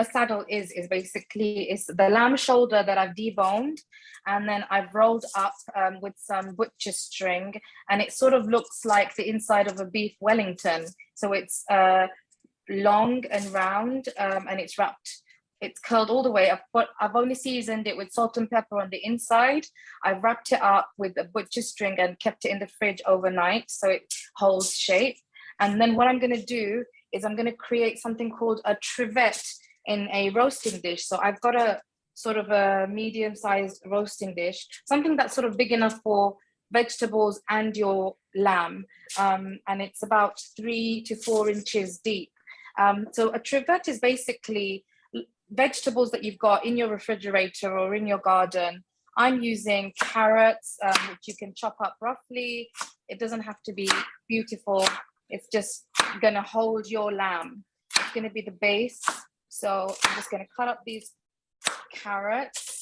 a saddle is basically, it's the lamb shoulder that I've deboned, and then I've rolled up with some butcher string, and it sort of looks like the inside of a beef Wellington. So it's long and round, and it's wrapped. It's curled all the way. I've only seasoned it with salt and pepper on the inside. I've wrapped it up with a butcher string and kept it in the fridge overnight so it holds shape. And then what I'm going to do is I'm going to create something called a trivet in a roasting dish. So I've got a sort of a medium-sized roasting dish, something that's sort of big enough for vegetables and your lamb. And it's about 3 to 4 inches deep. So a trivet is basically vegetables that you've got in your refrigerator or in your garden. I'm using carrots, which you can chop up roughly. It doesn't have to be beautiful. It's just gonna hold your lamb. It's gonna be the base. So I'm just gonna cut up these carrots.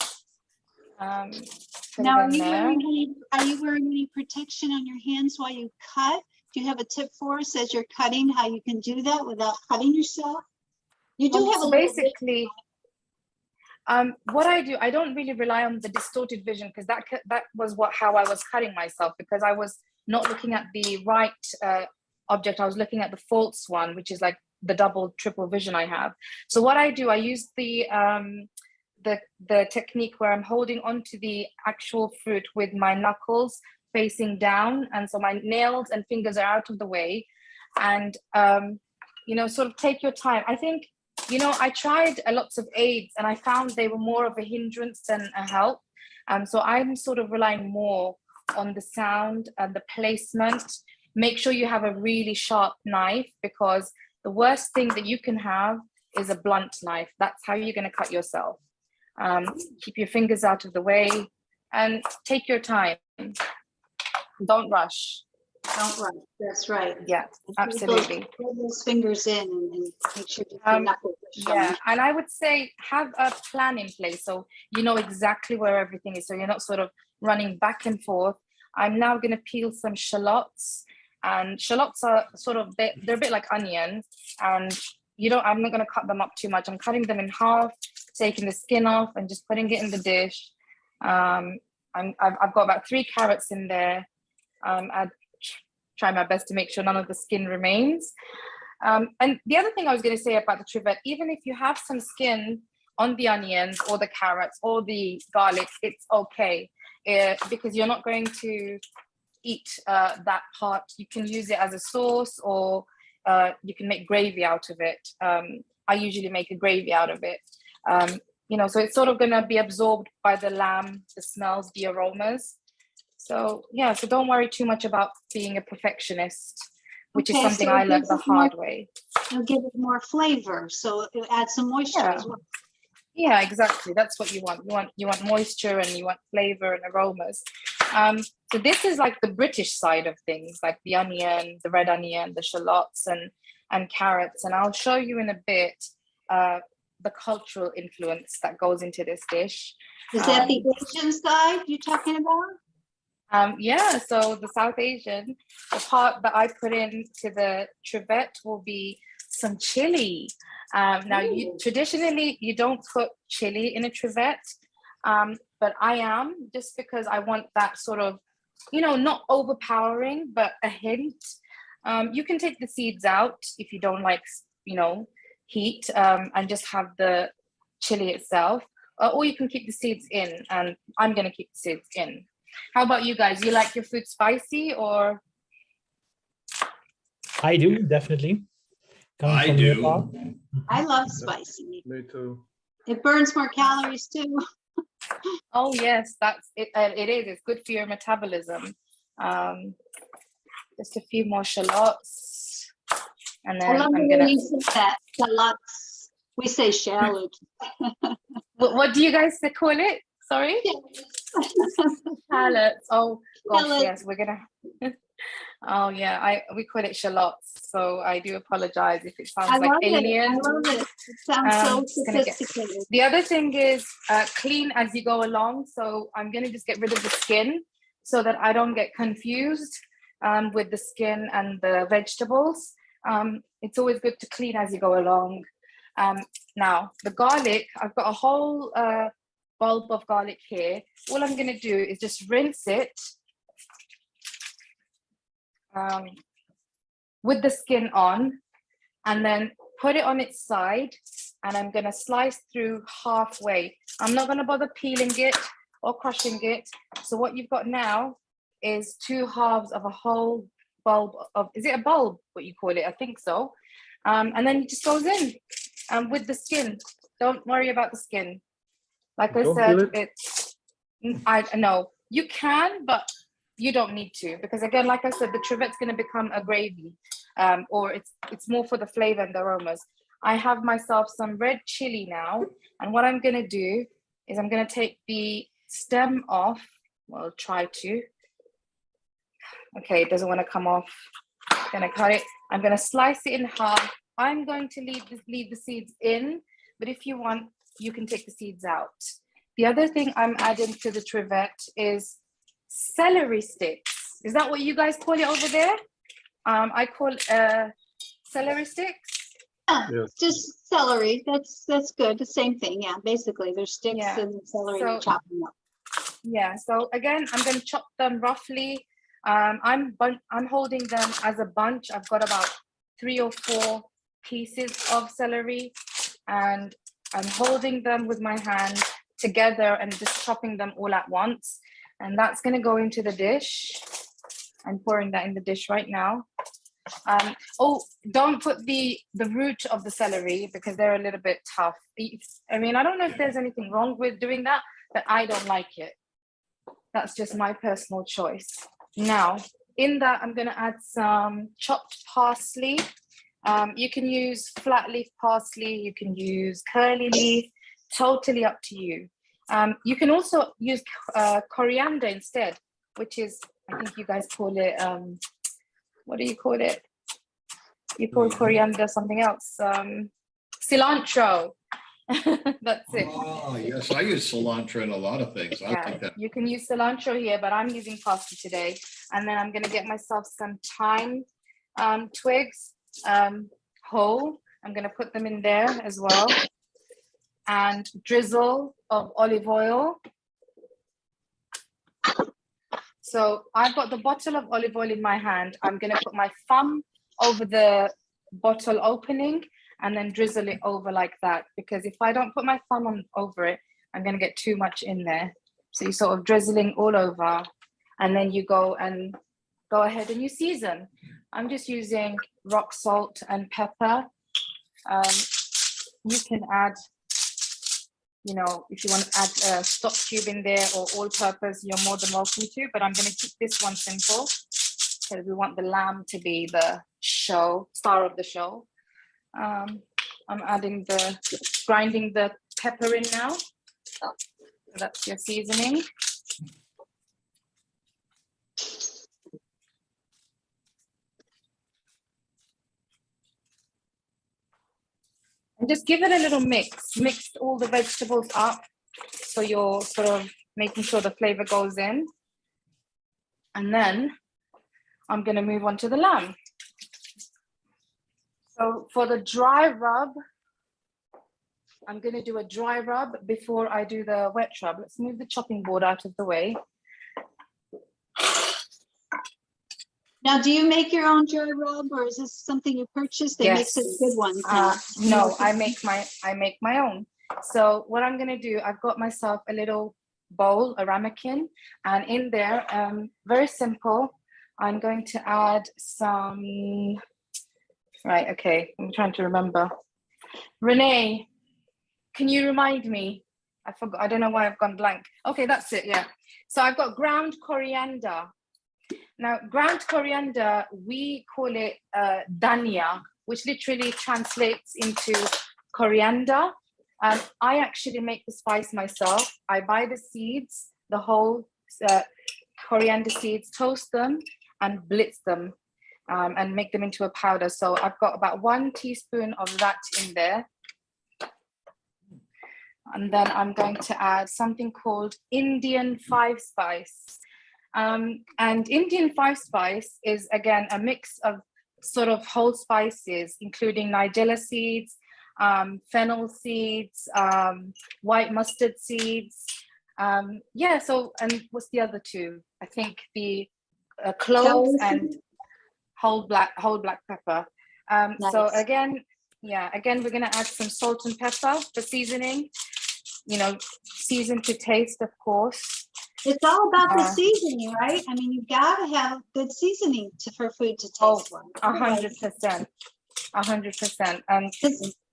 Now, are you wearing any protection on your hands while you cut? Do you have a tip for us as you're cutting, how you can do that without cutting yourself? You do have a basically, what I do, I don't really rely on the distorted vision, because that was how I was cutting myself, because I was not looking at the right object. I was looking at the false one, which is like the double, triple vision I have. So what I do, I use the technique where I'm holding onto the actual fruit with my knuckles facing down, and so my nails and fingers are out of the way, and sort of take your time. I think, I tried lots of aids and I found they were more of a hindrance than a help. So I'm sort of relying more on the sound and the placement. Make sure you have a really sharp knife, because the worst thing that you can have is a blunt knife. That's how you're going to cut yourself. Keep your fingers out of the way and take your time. Don't rush. Don't rush. That's right. Yeah, absolutely. Put those fingers in and make sure your knuckles are showing. Yeah, and I would say have a plan in place so you know exactly where everything is, so you're not sort of running back and forth. I'm now going to peel some shallots, and shallots are sort of they're a bit like onions, and I'm not going to cut them up too much. I'm cutting them in half, taking the skin off, and just putting it in the dish. I've got about 3 carrots in there. I'd try my best to make sure none of the skin remains. And the other thing I was going to say about the trivet, even if you have some skin on the onions or the carrots or the garlic, it's okay, because you're not going to eat that part. You can use it as a sauce, or you can make gravy out of it. I usually make a gravy out of it. So it's sort of going to be absorbed by the lamb, the smells, the aromas. So yeah, so don't worry too much about being a perfectionist, which is something I learned the hard way. It'll give it more flavor, so it adds some moisture as well. Yeah, exactly. That's what you want. You want moisture, and you want flavor and aromas. So this is like the British side of things, like the onion, the red onion, the shallots, and carrots. And I'll show you in a bit the cultural influence that goes into this dish. Is that the Asian side you're talking about? Yeah, so the South Asian, the part that I put into the trivet will be some chili. Now, traditionally, you don't put chili in a trivet, but I am, just because I want that sort of, not overpowering, but a hint. You can take the seeds out if you don't like, heat, and just have the chili itself, or you can keep the seeds in, and I'm going to keep the seeds in. How about you guys? You like your food spicy, or? I do, definitely. I do. I love spicy. Me too. It burns more calories too. Oh yes, that's it. It is. It's good for your metabolism. Just a few more shallots, and then I'm gonna. Shallots. We say shallot. What do you guys call it? Sorry. Shallots. Oh gosh, shallots. Yes, we're gonna. Oh yeah, we call it shallots. So I do apologize if it sounds like alien. I love it. It sounds so sophisticated. The other thing is clean as you go along. So I'm gonna just get rid of the skin so that I don't get confused with the skin and the vegetables. It's always good to clean as you go along. Now, the garlic, I've got a whole bulb of garlic here. All I'm going to do is just rinse it with the skin on, and then put it on its side, and I'm going to slice through halfway. I'm not going to bother peeling it or crushing it. So what you've got now is 2 halves of a whole bulb of, is it a bulb, what you call it? I think so. And then it just goes in with the skin. Don't worry about the skin. Like I said, I know you can, but you don't need to, because again, like I said, the trivette's going to become a gravy, or it's more for the flavor and the aromas. I have myself some red chili now, and what I'm going to do is I'm going to take the stem off. Well, try to. Okay, it doesn't want to come off. I'm going to cut it. I'm going to slice it in half. I'm going to leave the seeds in, but if you want, you can take the seeds out. The other thing I'm adding to the trivette is celery sticks. Is that what you guys call it over there? I call celery sticks. Yeah, yes. Just celery. That's good. The same thing. Yeah, basically, there's sticks and celery, so, chopping up. Yeah. So again, I'm going to chop them roughly. I'm holding them as a bunch. I've got about 3 or 4 pieces of celery, and I'm holding them with my hand together and just chopping them all at once. And that's going to go into the dish. I'm pouring that in the dish right now. Oh, don't put the root of the celery, because they're a little bit tough. I mean, I don't know if there's anything wrong with doing that, but I don't like it. That's just my personal choice. Now, in that, I'm going to add some chopped parsley. You can use flat leaf parsley, you can use curly leaf, totally up to you. You can also use coriander instead, which is, I think you guys call it, what do you call it? You call coriander something else. Cilantro. That's it. Oh, yes, I use cilantro in a lot of things. I like that. You can use cilantro here, but I'm using parsley today. And then I'm going to get myself some thyme twigs, whole. I'm going to put them in there as well. And drizzle of olive oil. So I've got the bottle of olive oil in my hand. I'm going to put my thumb over the bottle opening and then drizzle it over like that. Because if I don't put my thumb over it, I'm going to get too much in there. So you're sort of drizzling all over, and then you go ahead and you season. I'm just using rock salt and pepper. You can add, you know, if you want to add a stock cube in there or all purpose, you're more than welcome to, but I'm going to keep this one simple because we want the lamb to be the star of the show. I'm grinding the pepper in now. So that's your seasoning. And just give it a little mix all the vegetables up, so you're sort of making sure the flavor goes in. And then I'm going to move on to the lamb. So for the dry rub, I'm going to do a dry rub before I do the wet rub. Let's move the chopping board out of the way. Now, do you make your own dry rub, or is this something you purchased? They make such good ones. No, I make my own. So what I'm going to do, I've got myself a little bowl, a ramekin, and in there, very simple, I'm going to add some. Right, okay, I'm trying to remember. Renee, can you remind me? I forgot, I don't know why I've gone blank. Okay, that's it, yeah. So I've got ground coriander. Now, ground coriander, we call it dhania, which literally translates into coriander. I actually make the spice myself. I buy the seeds, the whole coriander seeds, toast them and blitz them. And make them into a powder. So I've got about 1 teaspoon of that in there. And then I'm going to add something called Indian 5-spice. And Indian 5-spice is, again, a mix of sort of whole spices, including nigella seeds, fennel seeds, white mustard seeds. Yeah, so, and what's the other two? I think the cloves and whole black pepper. So Nice. again, we're gonna add some salt and pepper for seasoning. You know, season to taste, of course. It's all about the seasoning, right? I mean, you've got to have good seasoning for food to taste well. 100%, 100%.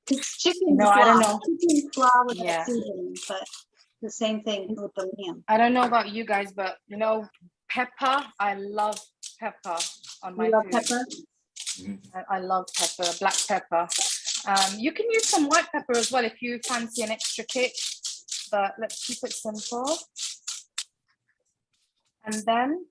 It's chicken No, slaw. I don't know. Chicken slaw with seasoning, but the same thing with the lamb. I don't know about you guys, but you know, pepper. I love pepper on my food. Pepper? I love pepper, black pepper. You can use some white pepper as well if you fancy an extra kick, but let's keep it simple. And then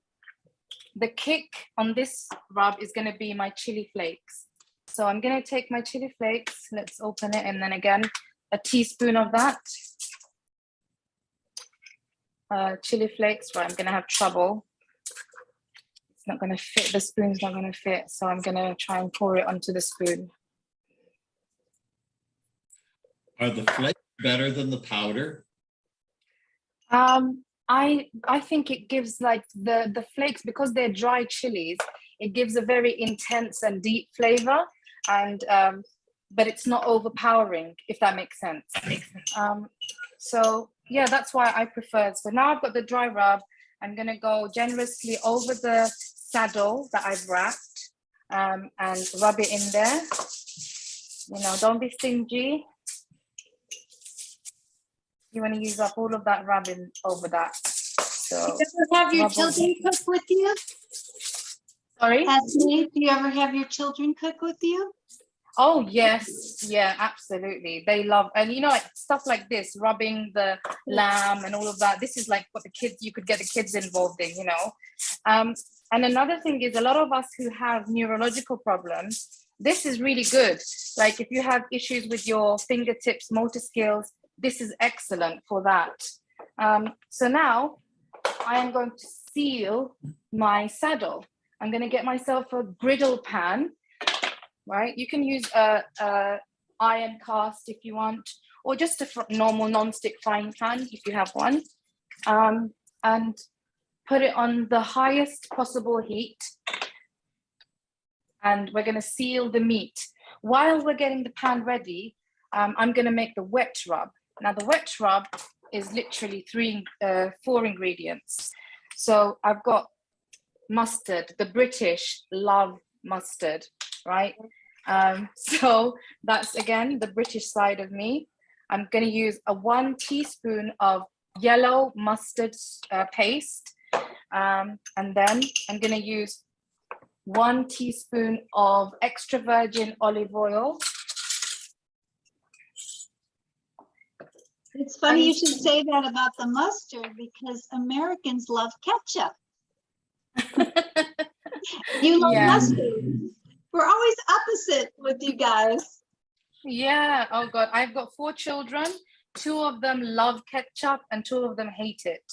the kick on this rub is going to be my chili flakes. So I'm going to take my chili flakes. Let's open it. And then again, a teaspoon of that. Chili flakes, right, I'm going to have trouble. It's not going to fit. The spoon's not going to fit. So I'm going to try and pour it onto the spoon. Are the flakes better than the powder? I think it gives like the flakes, because they're dry chilies, it gives a very intense and deep flavor, and but it's not overpowering, if that makes sense. So yeah, that's why I prefer. So now I've got the dry rub. I'm gonna go generously over the saddle that I've wrapped and rub it in there. You know, don't be stingy. You want to use up all of that rubbing over that. So, do you ever have your children cook with you? Sorry? Esme, do you ever have your children cook with you? Oh, yes. Yeah, absolutely. They love, and you know, like stuff like this, rubbing the lamb and all of that. This is like what the kids, you could get the kids involved in, you know. And another thing is, a lot of us who have neurological problems, this is really good. Like if you have issues with your fingertips, motor skills, this is excellent for that. So now I am going to seal my saddle. I'm going to get myself a griddle pan, right? You can use a iron cast if you want, or just a normal non-stick frying pan if you have one, and put it on the highest possible heat. And we're going to seal the meat. While we're getting the pan ready, I'm going to make the wet rub. Now the wet rub is literally 4 ingredients. So I've got mustard. The British love mustard, right? So that's, again, the British side of me. I'm going to use a 1 teaspoon of yellow mustard paste. And then I'm going to use 1 teaspoon of extra virgin olive oil. It's funny you should say that about the mustard, because Americans love ketchup. You love mustard. We're always opposite with you guys. Yeah. Oh God, I've got 4 children. 2 of them love ketchup and 2 of them hate it.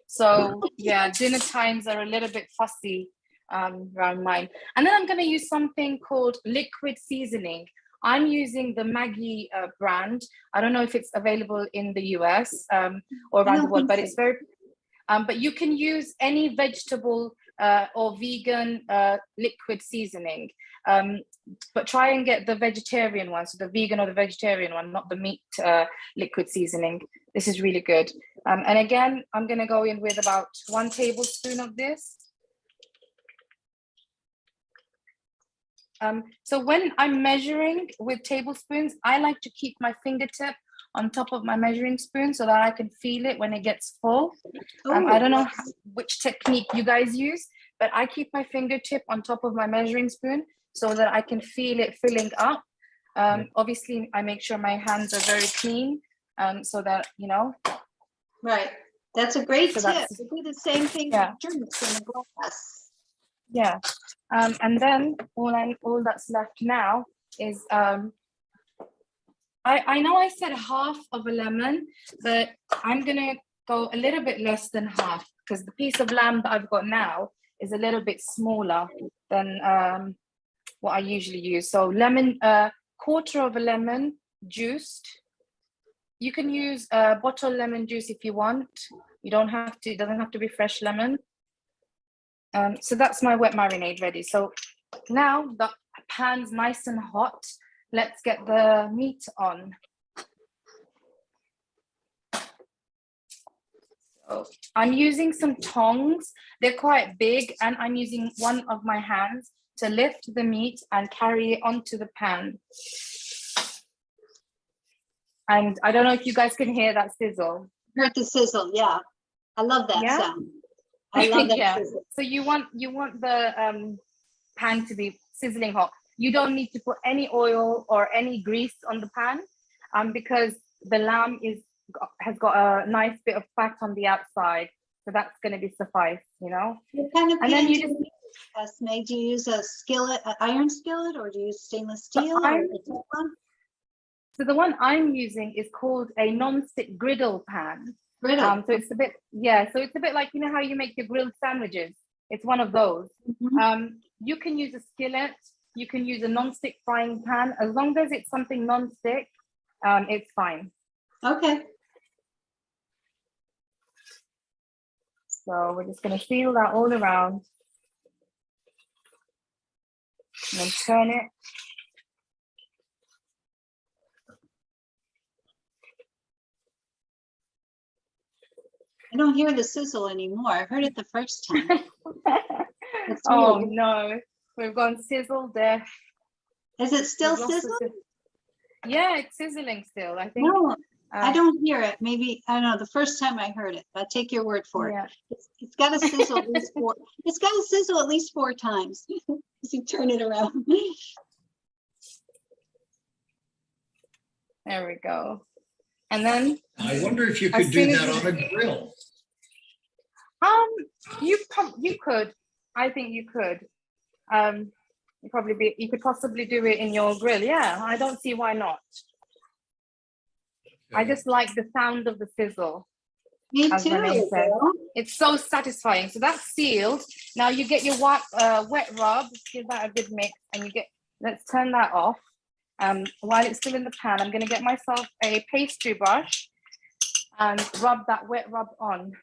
So yeah, dinner times are a little bit fussy around mine. And then I'm going to use something called liquid seasoning. I'm using the Maggi brand. I don't know if it's available in the US or around the world, but it's very, but you can use any vegetable or vegan liquid seasoning, but try and get the vegetarian one, so the vegan or the vegetarian one, not the meat liquid seasoning. This is really good. And again, I'm gonna go in with about 1 tablespoon of this. So when I'm measuring with tablespoons, I like to keep my fingertip on top of my measuring spoon so that I can feel it when it gets full. I don't know which technique you guys use, but I keep my fingertip on top of my measuring spoon so that I can feel it filling up. Obviously, I make sure my hands are very clean so that, you know. Right. That's a great tip. We do the same thing with drinks in a glass. Yeah. And then all that's left now is I know I said half of a lemon, but I'm gonna go a little bit less than half, because the piece of lamb that I've got now is a little bit smaller than what I usually use. So lemon, 1/4 of a lemon juiced. You can use bottled lemon juice if you want. You don't have to, it doesn't have to be fresh lemon. So that's my wet marinade ready. So now the pan's nice and hot. Let's get the meat on. So I'm using some tongs. They're quite big, and I'm using one of my hands to lift the meat and carry it onto the pan. And I don't know if you guys can hear that sizzle. Heard the sizzle, yeah. I love that sound. I love that sizzle. So you want the pan to be sizzling hot. You don't need to put any oil or any grease on the pan, because the lamb has got a nice bit of fat on the outside, so that's going to be suffice, you know. What kind of and then you just Esme, do you use a skillet, an iron skillet, or do you use stainless steel? So the one I'm using is called a non-stick griddle pan. Griddle. So it's a bit, so it's a bit like, you know how you make your grilled sandwiches. It's one of those. You can use a skillet. You can use a non-stick frying pan. As long as it's something non-stick, it's fine. Okay. So we're just going to seal that all around. And then turn it. I don't hear the sizzle anymore. I heard it the first time. Oh no, we've gone sizzle death. Is it still sizzling? Yeah, it's sizzling still, I think. No, I don't hear it. Maybe, I don't know, the first time I heard it. I'll take your word for it. It's got to sizzle at least four. It's got to sizzle at least 4 times as you turn it around. There we go. And then I wonder if you could do that on a grill. You could. I think you could. You could possibly do it in your grill. Yeah, I don't see why not. Okay. I just like the sound of the sizzle. Me as too. Renee said. It's so satisfying. So that's sealed. Now you get your wet rub, give that a good mix, and let's turn that off. While it's still in the pan, I'm going to get myself a pastry brush and rub that wet rub on.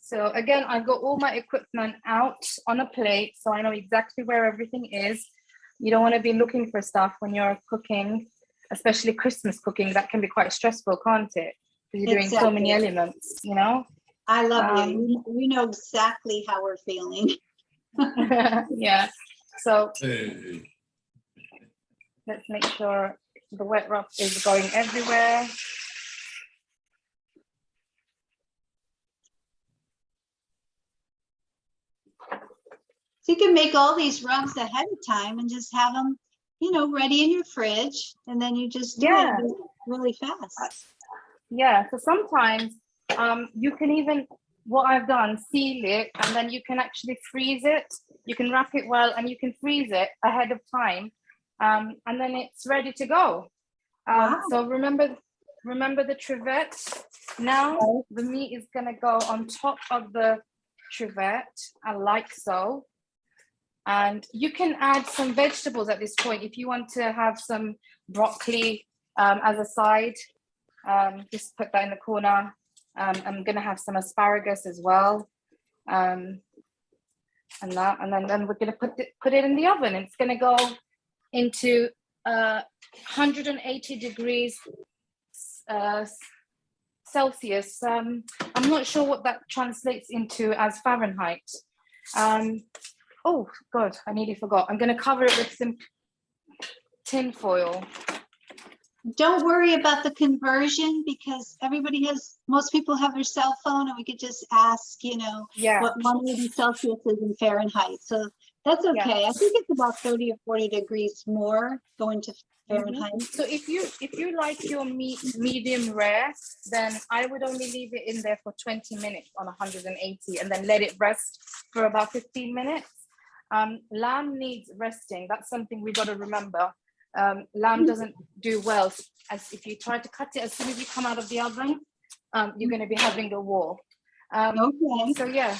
So again, I've got all my equipment out on a plate, so I know exactly where everything is. You don't want to be looking for stuff when you're cooking, especially Christmas cooking. That can be quite stressful, can't it? Because you're doing so many elements, you know? I love you. You know exactly how we're feeling. Yeah. So let's make sure the wet rub is going everywhere. So you can make all these rubs ahead of time and just have them, you know, ready in your fridge, and then you just do it really fast. Yeah, so sometimes you can even, what I've done, seal it, and then you can actually freeze it. You can wrap it well, and you can freeze it ahead of time, and then it's ready to go. Wow. So remember the trivet. Now the meat is gonna go on top of the trivet, like so. And you can add some vegetables at this point if you want to have some broccoli as a side. Just put that in the corner. I'm gonna have some asparagus as well, and then we're gonna put it in the oven. It's gonna go into 180 degrees Celsius. I'm not sure what that translates into as Fahrenheit. Oh God, I nearly forgot. I'm gonna cover it with some tin foil. Don't worry about the conversion, because most people have their cell phone, and we could just ask, you know, what 180 Celsius is in Fahrenheit. So that's okay. I think it's about 30 or 40 degrees more going to Fahrenheit. So if you like your meat medium rare, then I would only leave it in there for 20 minutes on 180 and then let it rest for about 15 minutes. Lamb needs resting. That's something we got to remember. Lamb doesn't do well as if you try to cut it as soon as you come out of the oven. You're going to be having a war. Okay. So yeah.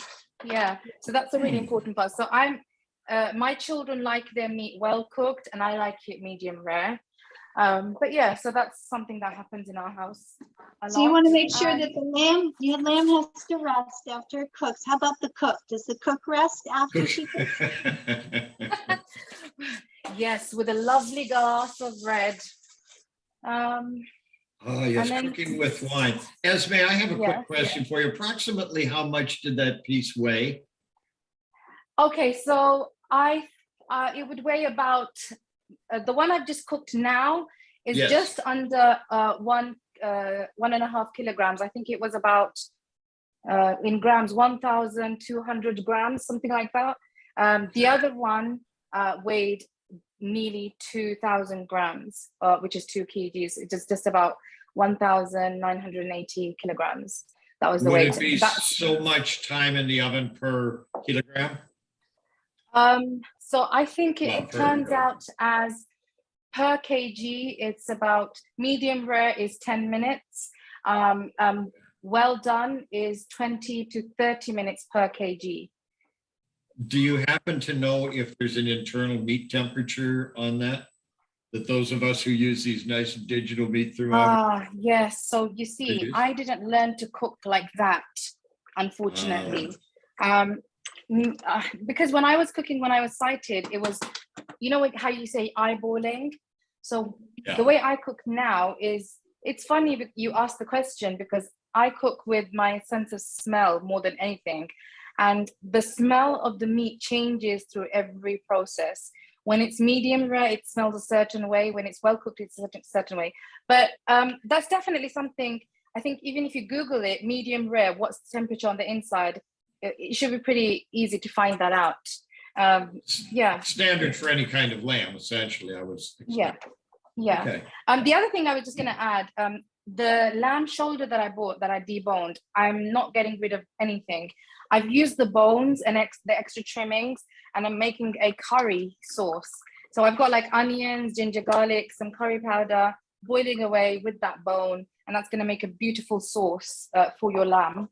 So that's a really important part. So my children like their meat well cooked, and I like it medium rare. But yeah, so that's something that happens in our house a So you lot. want to make sure that the lamb, your lamb has to rest after it cooks. How about the cook? Does the cook rest after she cooks? Yes, with a lovely glass of red. Oh, yes, And then- cooking with wine. Esme, I have a quick Yes, question for you. Approximately how much did that piece weigh? Okay, so it would weigh about the one I've just cooked now is Yes. just under 1.5 kilograms. I think it was about in grams 1,200 grams, something like that. The other one weighed nearly 2,000 grams, which is 2 kgs. It is just about 1,980 kilograms. That was the Would weight. it be so much time in the oven per kilogram? So I think Well, it turns out as per kg, it's about medium rare is 10 minutes. Well done is 20 to 30 minutes per kg. Do you happen to know if there's an internal meat temperature on that? That those of us who use these nice digital meat thermometers? Yes. So you see, I didn't learn to cook like that, unfortunately. Because when I was cooking, when I was sighted, it was, you know how you say eyeballing? So the way I cook now is, it's funny that you asked the question because I cook with my sense of smell more than anything. And the smell of the meat changes through every process. When it's medium rare, it smells a certain way. When it's well cooked, it's a certain way. But that's definitely something, I think even if you Google it, medium rare, what's the temperature on the inside? It should be pretty easy to find that out. Yeah. Standard for any kind of lamb, essentially, I was expecting. Yeah. Okay. The other thing I was just going to add, the lamb shoulder that I bought, that I deboned, I'm not getting rid of anything. I've used the bones and the extra trimmings, and I'm making a curry sauce. So I've got like onions, ginger, garlic, some curry powder, boiling away with that bone, and that's going to make a beautiful sauce for your lamb.